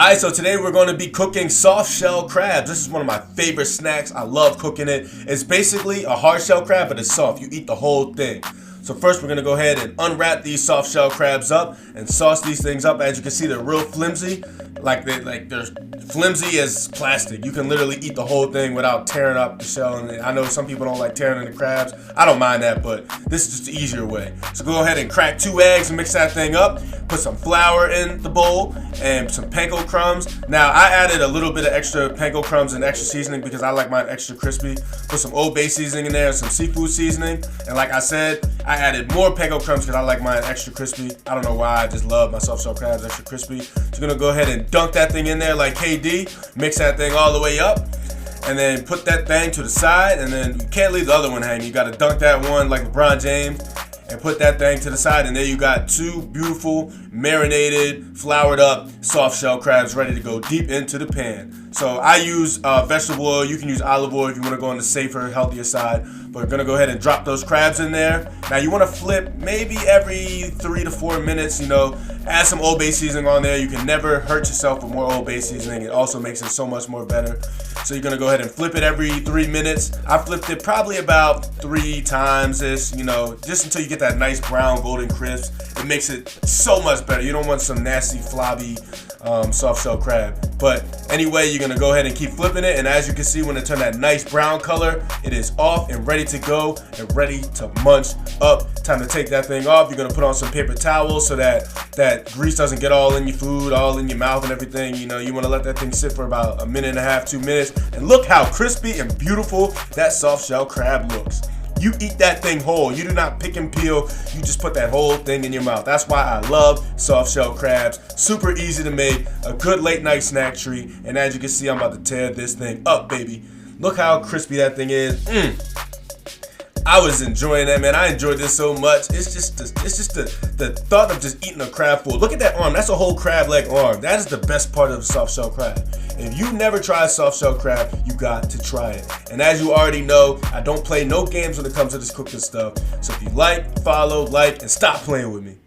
Alright, so today we're going to be cooking soft shell crabs. This is one of my favorite snacks. I love cooking it. It's basically a hard shell crab, but it's soft. You eat the whole thing. So first we're going to go ahead and unwrap these soft shell crabs up and sauce these things up. As you can see, they're real flimsy. They're flimsy as plastic. You can literally eat the whole thing without tearing up the shell. And I know some people don't like tearing in the crabs. I don't mind that, but this is just the easier way. So go ahead and crack 2 eggs and mix that thing up. Put some flour in the bowl and some panko crumbs. Now I added a little bit of extra panko crumbs and extra seasoning because I like mine extra crispy. Put some Old Bay seasoning in there and some seafood seasoning. And like I said, I added more panko crumbs because I like mine extra crispy. I don't know why, I just love my soft shell crabs extra crispy. So you're gonna go ahead and dunk that thing in there like KD. Mix that thing all the way up. And then put that thing to the side. And then you can't leave the other one hanging. You gotta dunk that one like LeBron James. And put that thing to the side, and there you got 2 beautiful, marinated, floured up soft shell crabs ready to go deep into the pan. So I use vegetable oil. You can use olive oil if you want to go on the safer, healthier side. But we're gonna go ahead and drop those crabs in there. Now you want to flip maybe every 3 to 4 minutes. Add some Old Bay seasoning on there. You can never hurt yourself with more Old Bay seasoning. It also makes it so much more better. So you're gonna go ahead and flip it every 3 minutes. I flipped it probably about 3 times this, just until you get that nice brown golden crisp. It makes it so much better. You don't want some nasty flobby soft shell crab. But anyway, you're gonna go ahead and keep flipping it, and as you can see, when it turned that nice brown color, it is off and ready to go and ready to munch up. Time to take that thing off. You're gonna put on some paper towels so that grease doesn't get all in your food, all in your mouth and everything. You wanna let that thing sit for about 1.5 minutes, 2 minutes, and look how crispy and beautiful that soft shell crab looks. You eat that thing whole. You do not pick and peel. You just put that whole thing in your mouth. That's why I love soft shell crabs. Super easy to make. A good late night snack treat. And as you can see, I'm about to tear this thing up, baby. Look how crispy that thing is. I was enjoying that, man. I enjoyed this so much. It's just the thought of just eating a crab full. Look at that arm. That's a whole crab leg arm. That is the best part of soft shell crab. If you've never tried soft shell crab, you got to try it. And as you already know, I don't play no games when it comes to this cooking stuff. So if you like, follow, like, and stop playing with me.